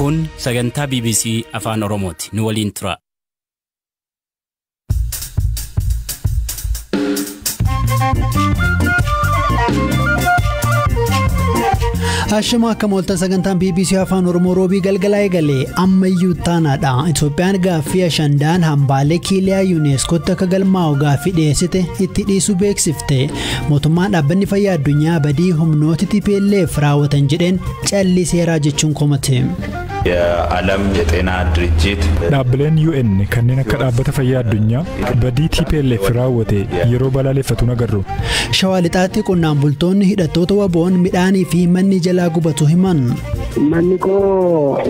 Kun sagantaa BBC Afaan Oromooti. Nu waliin tura. Ashama akka mooltan sagantaan BBC Afaan Oromoo roobii galgalaa eegalee ammayyuu taanaadha. Itoophiyaan gaaffii Ashandaan hambaalee kiiliyaa UNESCO akka galmaa'u gaaffii dhiyeessite itti dhiisuu beeksifte. Mootummaan dhaabbanni fayyaa addunyaa badii humnooti TPLF raawwatan jedheen calliseeraa jechuun komate. የዓለም የጤና ድርጅት dhaabbileen UN kanneen akka dhaabbata fayyaa addunyaa badii TPLF raawwate yeroo balaaleffatu nagarru. Shawaa lixaatti qonnaan bultoonni hidhattoota waboon midhaanii fi manni jalaa gubatu himan. Manni koo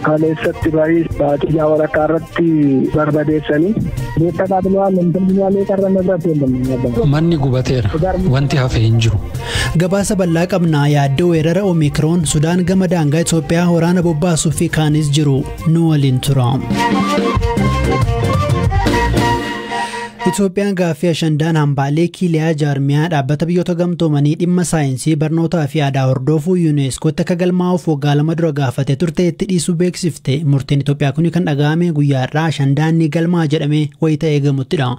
kaleessatti baatii walakkaa irratti barbadeessanii beektaa qaadilwaan namtolchumaalee qarran irratti hellamanii manni gubateera wanti hafe hin jiru. Gabaasa bal'aa qabnaa yaadda weerara Omikroon Sudaan gama daangaa Itoophiyaa waraana bobbaasuu fi kaanis jiru nu waliin tura. Itoophiyaan gaaffii Ashandaan hambaalee kiiliyaa jaarmiyaa dhaabbata biyyoota gamtoomanii dhimma saayinsii barnootaa fi aadaa hordofuu UNESCO akka galmaa'uuf waggaa lama dura gaafatee turte itti dhiisuu beeksifte. Murtiin Itoophiyaa kun kan dhaga'ame guyyaarraa Ashandaan ni galmaa jedhamee wayita eegamuttidha.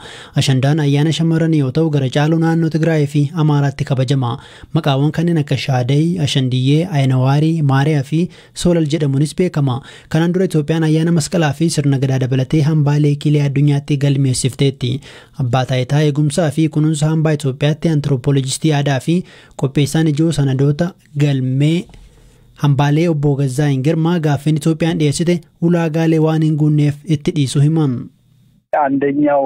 Ashandaan ayyaana shamarranii yoo ta'u gara caaluu naannoo Tigraay fi Amaaraatti kabajama. Maqaawwan kanneen akka Shaadayii, Ashandiyyee, Ayinawaarii, Maariyaa fi Soolal jedhamuunis beekama. Kanaan dura Itoophiyaan ayyaana masqalaa fi sirna gadaa dabalatee hambaalee kiiliyaa addunyaatti galmeessifteetti. Abbaa taayitaa eegumsaa fi kunuunsa hambaa Itoophiyaatti antiroopoolojistii aadaa fi qopheessaan ijoo sanadoota galmee hambaalee obbo Gazzaayin Girmaa gaaffiin Itoophiyaan dhiyeessite ulaagaalee waan hin guunneef itti dhiisuu himan. አንደኛው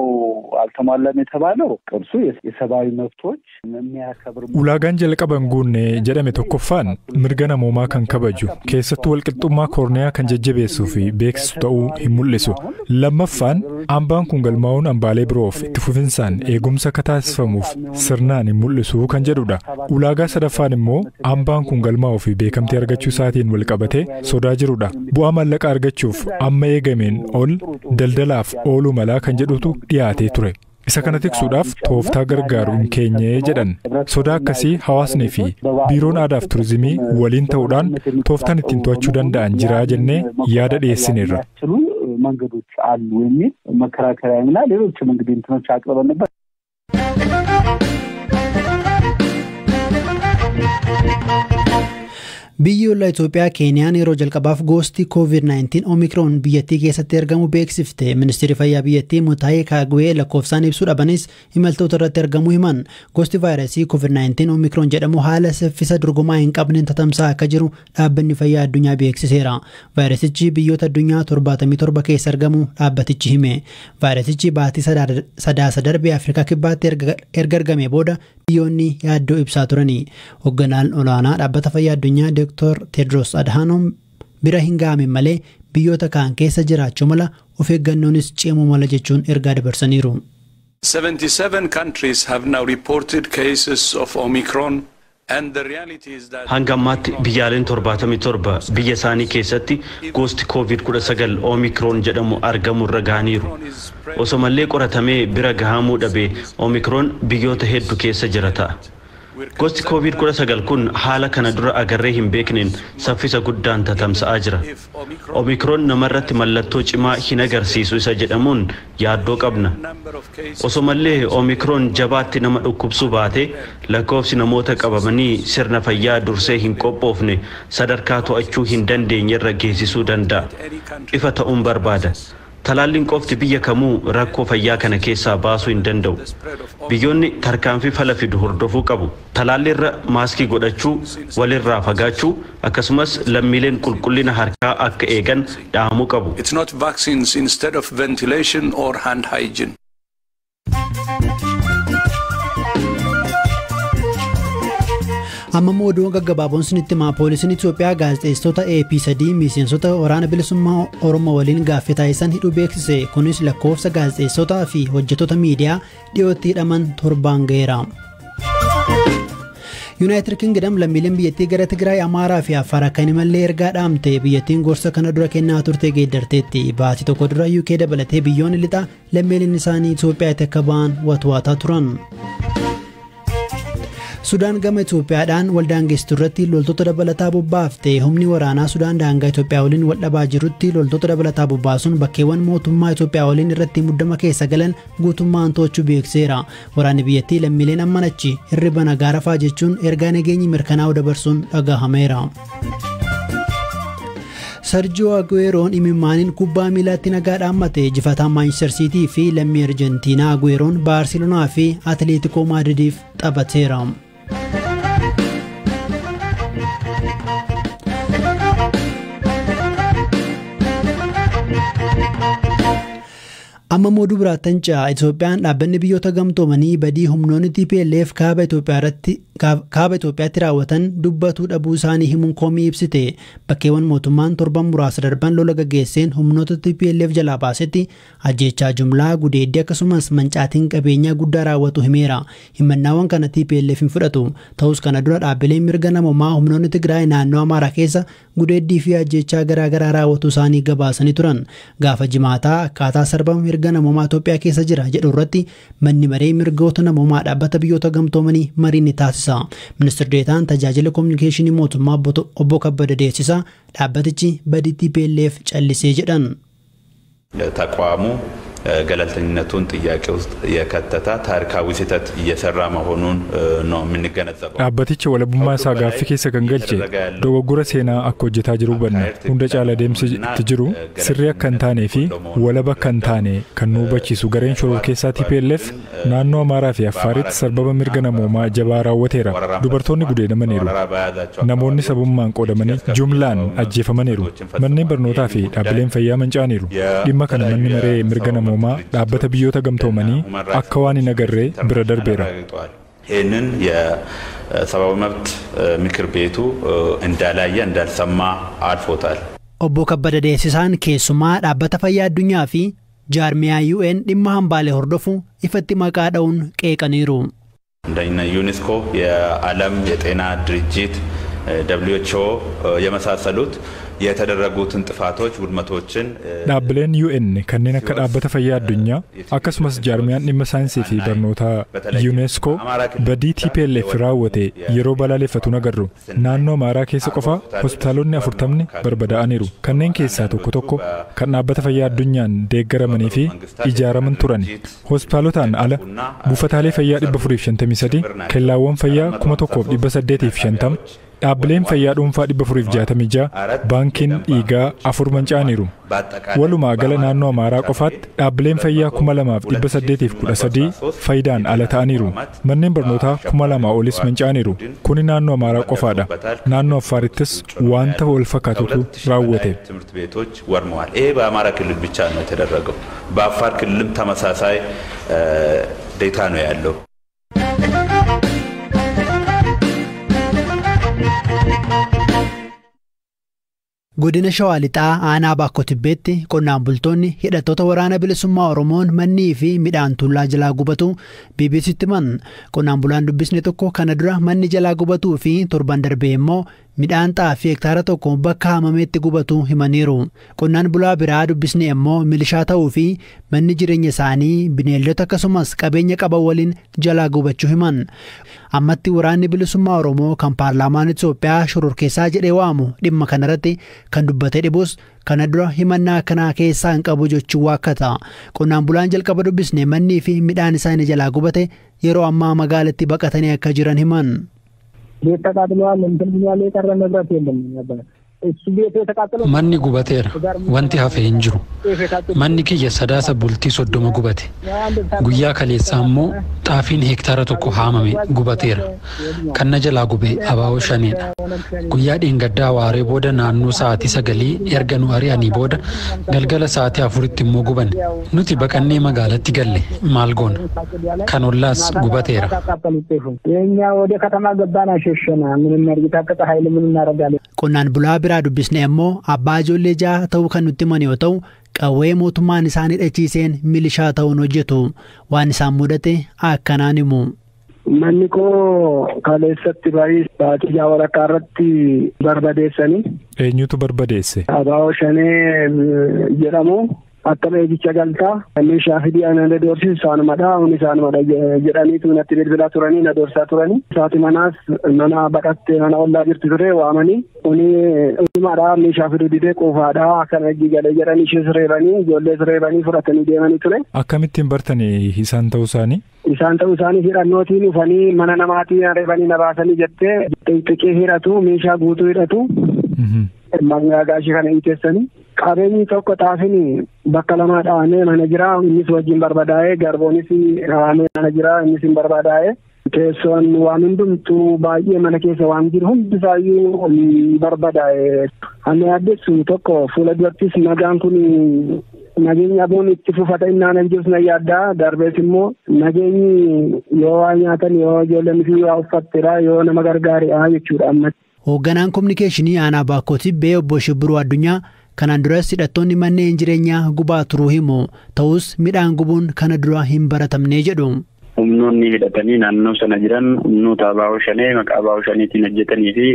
አልተሟላም የተባለው ቅርሱ የሰብአዊ መብቶች የሚያከብር ulaagaan jalqaban guunne jedhame tokkoffaan mirga namoomaa kan kabaju keessattuu walqixxummaa koorniyaa kan jajjabeessuu fi beeksisu ta'uu hin mul'isu. Lammaffaan hambaan kun galmaa'uun hambaalee biroof itti fufinsaan eegumsa akka taasifamuuf sirnaan hin mul'isu kan jedhudha. Ulaagaa sadaffaan immoo hambaan kun galmaa'uu fi beekamtii argachuu isaatiin wal qabatee sodaa jirudha. Bu'aa maallaqaa argachuuf amma eegameen ol daldalaaf ooluu mala kan jedhutu dhiyaatee ture. Isa kana tiksuudhaaf tooftaa gargaaru hin keenye jedhan. Sodaa akkasii hawaasni fi biiroon aadaa fi turizimii waliin ta'uudhaan tooftaan ittiin to'achuu danda'an jira jennee yaada dhiyeessineerra. መንገዶች አሉ የሚል መከራከሪያና ሌሎችም እንግዲህ እንትኖች አቅርበን ነበር። Biyyoota Itoophiyaa Keeniyaan yeroo jalqabaaf gosti COVID-19 Omikroon biyyattii keessatti argamu beeksifte. Ministeerri fayyaa biyyattii Mutaayee Kaagwee lakkoofsaan ibsuu dhabanis imaltoota irratti argamuu himan. Gosti vaayirasii COVID-19 Omikroon jedhamu haala saffisa dorgomaa hin qabneen tatamsaa akka jiru dhaabbanni fayyaa addunyaa beeksiseera. Vaayirasichi biyyoota addunyaa 77 keessa argamu dhaabbatichi hime. Vaayirasichi baatii sadaasa darbee Afrikaa kibbaatti erga argamee booda biyyoonni yaaddoo ibsaa turani. Hoogganaan olaanaa dhaabbata fayyaa addunyaa Dr. Tedros Adhanom bira hin ga'amne malee biyyoota kaan keessa jiraachuu mala of eeggannoonis cimuu mala jechuun ergaa dabarsaniiru. 77 countries have now reported cases of Omicron. Hangammaatti biyyaaleen 77 biyya isaanii keessatti gosti COVID-19 Omicron jedhamu argamu irra gahaniiru. Osoo mallee qoratamee bira gahamuu dhabee Omicron biyyoota hedduu keessa jira ta'a. Gosti COVID-19 kun haala kana dura agarree hin beekneen saffisa guddaan tatamsa'aa jira. Omicron namarratti mallattoo cimaa hin agarsiisu isa jedhamuun yaaddoo qabna. Osoo mallee Omicron jabaatti nama dhukkubsuu baate lakkoofsi namoota qabamanii sirna fayyaa dursee hin qophoofne sadarkaa to'achuu hin dandeenye irra geessisuu danda'a. Ifa ta'uun barbaada. Talaalliin qofti biyya kamuu rakkoo fayyaa kana keessaa baasuu hin danda'u. Biyyoonni tarkaanfii fala fidu hordofuu qabu. Talaalliirra maaskii godhachuu, walirraa fagaachuu, akkasumas lammiileen qulqullina harkaa akka eegan dhaamuu qabu. It's not vaccines instead of ventilation or hand hygiene. Amma mooduu gaggabaaboon sinitti poolisiin Itoophiyaa gaazexeessitoota AP3 miseensota waraana bilisummaa Oromoo waliin gaaffii taasisan hidhuu beeksise. Kunis lakkoofsa gaazexeessitootaa fi hojjettoota miidiyaa dhiyootti hidhaman 7 ga'eera. United Kingdom lammiileen biyyattii gara Tigraay, Amaaraa fi Affaar akka hin imalle ergaa dhaamte. Biyyattiin gorsa kana dura kennaa turte geeddarteetti. Baatii tokko dura UK dabalatee biyyoonni lixaa lammiileen isaanii Itoophiyaatti akka ba'an watwaataa turan. Sudaan gama Itoophiyaadhaan waldaangeessitu irratti loltoota dabalataa bobbaaftee humni waraanaa Sudaan daangaa Itoophiyaa waliin wal dhabaa jirutti loltoota dabalataa bobbaasuun bakkeewwan mootummaa Itoophiyaa waliin irratti muddama keessa galan guutummaan to'achuu beekseera. Waraanni biyyattii lammiileen ammanachi hirriba nagaa rafaa jechuun ergaa nageenyi mirkanaa'u dabarsuun dhagahameera. Sergio Agueroon imimmaaniin kubbaa miilaatti nagaa dhaammate. Injifataan Manchester City fi lammii Arjentiinaa Agueroon Baarseloonaa fi Atleetico Madridiif taphateera. Amma moduu biraattan caa Itoophiyaan dhaabbanni biyyoota gamtoomanii badii humnoonni TPLF kaaba Itoophiyaatti raawwatan dubbatuu dhabuu isaanii himuun komii ibsite. Bakkeewwan mootummaan torban muraasa darban lola gaggeesseen humnoota TPLF jalaa baasetti ajjeechaa jumlaa gudeeddii akkasumas mancaatiin qabeenyaa guddaa raawwatu himeera. Himannaawwan kana TPLF hin fudhatu. Ta'us kana dura dhaabbileen mirga namoomaa humnoonni Tigraay naannoo Amaaraa keessa gudeeddii fi ajjeechaa garaagaraa raawwatu isaanii gabaasanii turan. Gaafa jimaataa akkaataa sarbama mirga namoomaa Itoophiyaa keessa jira jedhu irratti manni maree mirgoota namoomaa dhaabbata biyyoota gamtoomanii marii ni taasisa. Ministeerri Deetaan tajaajila kominikeeshinii mootummaa obbo Kabbada Deessisaa dhaabbatichi badii TPLF callisee jedhan. ተቋሙ ገለልተኝነቱን ጥያቄ ውስጥ የከተታ ታሪካዊ ስህተት እየሰራ መሆኑን ነው የምንገነዘበው። dhaabbatichi walabummaa isaa gaaffii keessa kan galche dogoggora seenaa akka hojjetaa jiru hubanna. Hunda caala deemsitti jiru sirrii akka hin taanee fi walaba akka hin taane kan nu hubachiisu gareen shoror keessaa TPLF naannoo Amaaraa fi Affaaritti sarbama mirga namoomaa jabaa raawwateera. Dubartoonni gudeedamaniiru. Namoonni sabummaan qoodamanii jumlaan ajjeefamaniiru. Manneen barnootaa fi dhaabbileen fayyaa manca'aniiru. Dhimma kana manni maree mirga namoomaa dhaabbata biyyoota gamtoomanii akka waan hin agarree bira darbeera. ይህንን የሰብአዊ መብት ምክር ቤቱ እንዳላየ እንዳልሰማ አልፎታል። Obbo Kabbada Deessisaan keessumaa dhaabbata fayyaa addunyaa fi jaarmiyaa UN dhimma hambaalee hordofu ifatti maqaa dha'uun qeeqaniiru. እንደ ዩኔስኮ የዓለም የጤና ድርጅት WHO የመሳሰሉት የተደረጉትን ጥፋቶች ውድመቶችን dhaabbileen UN kanneen akka dhaabbata fayyaa addunyaa akkasumas jaarmiyaan dhimma saayinsii fi barnoota UNESCO badii TPLF raawwate yeroo balaaleffatu nagarru. Naannoo Amaaraa keessa qofa hospitaalonni 40 barbadaa'aniiru. Kanneen keessaa tokko kan dhaabbata fayyaa addunyaan deeggaramanii fi ijaaraman turan. Hospitaalotaan ala buufataalee fayyaa 453, kellaawwan fayyaa 1850, dhaabbileen fayyaa dhuunfaa 466, baankiin dhiigaa 4 manca'aniiru. Walumaa gala naannoo Amaaraa qofaatti dhaabbileen fayyaa 2813 faayidaan ala ta'aniiru. Manneen barnootaa 2000 olis manca'aniiru. Kuni naannoo Amaaraa qofaadha. Naannoo Affaarittis wanta wal fakkaatutu raawwate. ይሄ በአማራ ክልል ብቻ ነው የተደረገው። በአፋር ክልልም ተመሳሳይ ዴታ ነው ያለው። Godina Shawaa Lixaa aanaa Baakoo Tibbeetti qonnaan bultoonni hidhattoota waraana bilisummaa Oromoon mannii fi midhaan tuullaa jalaa gubatu BBC'tti himan. Qonnaan bulaan dubbisne tokko kana dura manni jalaa gubatuu fi torban darbee immoo midhaan xaafii hektaara tokko bakka haamameetti gubatu himaniiru. Qonnaan bulaa biraa dubbisne immoo milishaa ta'uu fi manni jireenya isaanii bineeldota akkasumas qabeenya qaban waliin jalaa gubachuu himan. Ammatti waraanni bilisummaa Oromoo kan paarlaamaan Itoophiyaa shororkeessaa jedhee waamu dhimma kanarratti kan dubbatee dhibus kana dura himannaa kanaa keessaa hin qabu jechuu waakkata. Qonnaan bulaan jalqaba dubbisne mannii fi midhaan isaanii jalaa gubate yeroo ammaa magaalatti baqatanii akka jiran himan. Manni gubateera. Wanti hafe hin jiru. Manni kiyya sadaasa bultii 30 gubate. Guyyaa kaleessaa immoo xaafiin hektaara tokko haamame gubateera. Kan na jalaa gube abaaboo shaneedha. Guyyaa dheengaddaa waaree booda naannoo sa'aatii 9 erga nu ari'anii booda galgala sa'aatii 4tti immoo guban. Nuti baqannee magaalatti galle maal goona? Kan ollaas gubateera. Qonnaan bulaa biraa dubbisne immoo abbaa ijoollee 6 ta'uu kan nutti himan yoo ta'u qawwee mootummaan isaanii dhachiiseen milishaa ta'uun hojjetu. Waan isaan mudate akkanaan himu. Manni koo kaleessatti baatii jaawarakkaa irratti barbadeessanii. Eenyutu barbadeesse? Abaaboo Shanee jedhamu akka eegicha galtaa meeshaa fidii ana doorsisu isaanimadha isaanimadha jedhaniitu natti bilbilaa turanii na doorsaa turanii isaati mana baqattee mana ollaa jirtu ture waamanii ulimadha meeshaa fiduu didee quufaadha akkana galee jedhanii ishee reebanii ijoollee reebanii fudhatanii deemanii ture. Akkamittiin bartanii isaan ta'uu isaanii? Isaan ta'uu isaanii hidhannootiin dhufanii mana namaatiin reebanii na baasanii jettee xixiqqee hidhatu meeshaa guutuu hidhatu. Mangaagaashii kana hiiteessanii qabeenyi tokko xaafini bakka lamaa dhahamee mana jira innis wajjin barbadaa'ee garboonis dhahamee mana jira innis hin barbadaa'ee teessoon waan hundumtuu baay'ee mana keessa waan jiru hundisaayyuu barbadaa'ee ani addeessu tokko fuula durattis nagaan kun nageenyi abuun itti fufata innaan hin jirus na yaaddaa darbees immoo nageenyi yoo waa nyaatan yoo ijoolleen fi waa uffatteedha yoo nama gargaareedha jechuudha amma. Hoogganaan kominikeeshinii aanaa Baakkootti Bee obbo Shibbiruu Addunyaa kanaan duras hidhattoonni manneen jireenyaa gubaa turuu himu ta'us midhaan gubuun kana dura hin baratamne jedhu. Humnoonni hidhatanii naannoo sana jiran humnoota Abaaboo Shanee maqaa Abaaboo Shaneetiin hojjetanii fi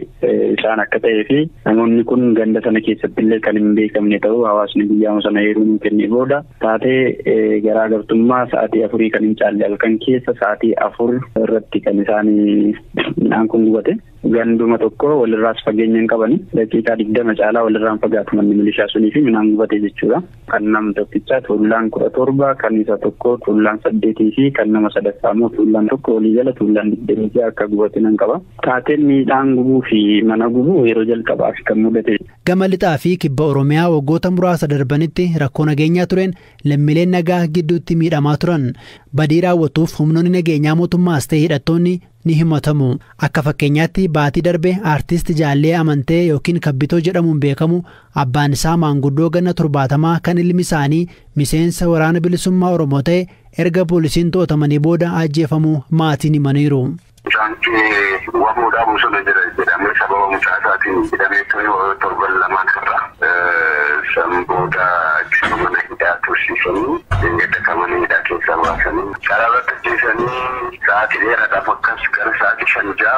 isaan akka ta'ee fi namoonni kun ganda sana keessatti illee kan hin beekamne ta'uu hawaasni biyyaama sana heeruu kennee booda taatee garaagartummaa sa'aatii 4 kan hin caalle halkan keessa sa'aatii 4 irratti kan isaan midhaan kun gubate. Ganduma tokko walirraas fageenya hin qabani daqiiqaa 20 caalaa walirraan fagaatu manni milishaa sunii fi midhaan gubate jechuudha. Kan nama tokkichaa tuullaan 17 kan isa tokko tuullaan 8 fi kan nama sadaffaa immoo tuullaan tokko walii jala tuullaan 20 akka gubate nan qaba. Taateen midhaan gubuu fi mana gubuu yeroo jalqabaaf kan mudate. Gama lixaa fi kibba Oromiyaa waggoota muraasa darbanitti rakkoo nageenyaa tureen lammiileen nagaa gidduutti miidhamaa turan. Badii raawwatuuf humnoonni nageenyaa mootummaas ta'e hidhattoonni ni himatamu. Akka fakkeenyaatti baatii darbe aartist Jaallee Amantee yookiin Kabbitoo jedhamuun beekamu abbaan isaa maanguddoo ganna 70 kan ilmi isaanii miseensa waraana bilisummaa Oromoo ta'e erga poolisiin to'atamanii booda ajjeefamuu maatiin himaniiru. Waboodhaa bosona jedhamee sababa mucaa isaatiin hidhamee ture torban lamaan irra sanboota mana hidhaa tursiisanii gaddakamanii hidhaa keessaa baasanii karaa irratti ajjeesanii sa'aatii dheeraadhaaf akkas gara sa'aatii 5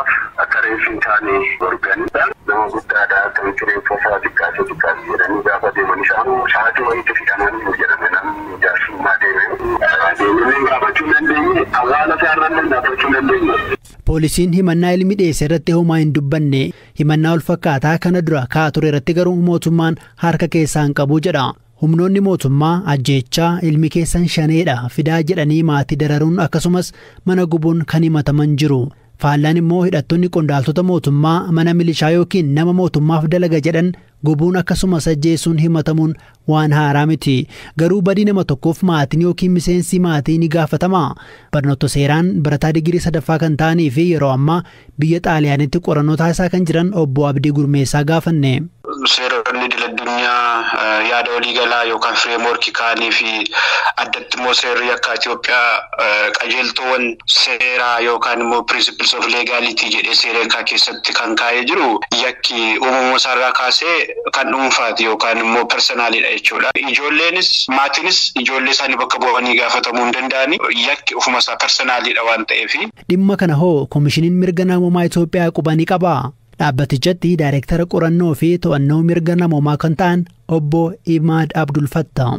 akka reeffi hin taane dorganii nama guddaadhaa kan reeffa isaa xiqqaasee jedhanii gaafa deeman isaan sa'aatii wayiitti fidamanii jedhame namni jaarsummaa deemee gaafachuu dandeenye awwaala isaarra gaafachuu dandeenye. Poolisiin himannaa ilmi dhiyeesse irratti homaa hin dubbanne himannaa ol fakkaataa kana dura ka'aa ture irratti garuu mootummaan harka keessaa hin qabu jedha. Humnoonni mootummaa ajjeechaa ilmi keessan shaneedha fidaa jedhanii maatii dararuun akkasumas mana gubuun kan himataman jiru. Faallaan immoo hidhattoonni qondaaltota mootummaa mana milishaa yookiin nama mootummaaf dalaga jedhan gubuun akkasumas ajjeesuun himatamuun waan haaraa miti. Garuu badii nama tokkoof maatiin yookiin miseensi maatii ni gaafatama. Barnoota seeraan barataa digirii 3ffaa kan ta'anii fi yeroo ammaa biyya Xaaliyaanitti qorannoo taasisaa kan jiran obbo Abdii Gurmeessaa gaafanne. Seeronni idil-addunyaa yaada waliigalaa yookaan fireemworkii kaanii fi addatti immoo seerri akka Itoophiyaa qajeeltoowwan seeraa yookaan immoo principles of legality jedhee seera keessatti kan kaa'ee jiru yakki uumama isaarraa kaasee kan dhuunfaati yookaan immoo personaalidha jechuudha. Ijoolleenis maatiinis ijoollee isaanii bakka bu'anii gaafatamuu hin danda'ani yakki ofuma isaa personaalidha waan ta'eef. Dhimma kana hoo koomishiniin mirga namoomaa Itoophiyaa qubanii qaba. Dhaabbatichatti daayireektara qorannoo fi to'annoo mirga namoomaa kan ta'an obbo Imaad Abdul Fattah.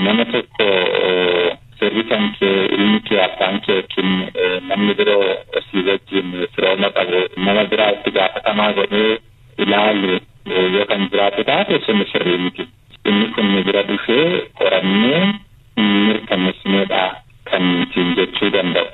Nama tokko sirriisan ilmi kee abbaan kee yookiin namni biroo asii wajjin firooma qabu nama biraa itti gaafatamaa godhee ilaalu yoo kan jiraatu taate sun sirrii miti. Inni kun bira dhufee qorannee mirkaneessineedha kan ittiin jechuu danda'u.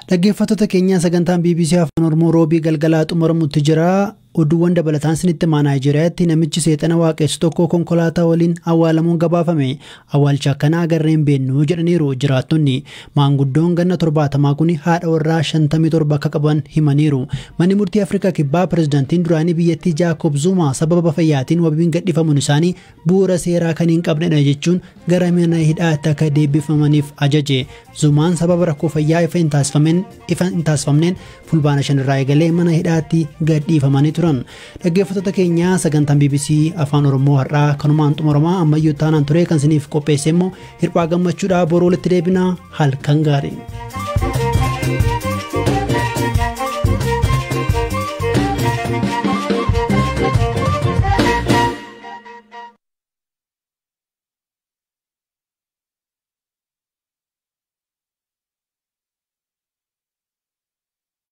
Dhaggeeffattoota keenya sagantaan BBC Afaan Oromoo roobii galgalaa xumuramutti jira. Oduuwwan dabalataan sinitti Naayijeriyaatti namichi seexana waaqessu tokko konkolaataa waliin awwaalamuun gabaafame. Awwaalcha akkanaa agarreen beennu jedhaniiru jiraattonni. Maanguddoon ganna 70 kun haadha warraa 57 akka qaban himaniiru. Manni murtii Afrikaa Kibbaa pirezidaantiin duraanii biyyattii Jaakob Zuma sababa fayyaatiin wabiin gadhiifamuun isaanii bu'uura seeraa kan hin qabnedha jechuun gara mana hidhaatti akka deebifamaniif ajaje. Zumaan sababa rakkoo fayyaa ifa hin taasifamneen fulbaana 5 irraa eegalee mana hidhaatti gadhiifamanii turan. Dhaggeeffattoota keenya sagantaan BBC Afaan Oromoo har'aa kanumaan xumuramaa ammayyuu taanaan ture kan isiniif qopheesse immoo hirphaa gammachuudhaa boroo walitti deebinaa halkan gaarii.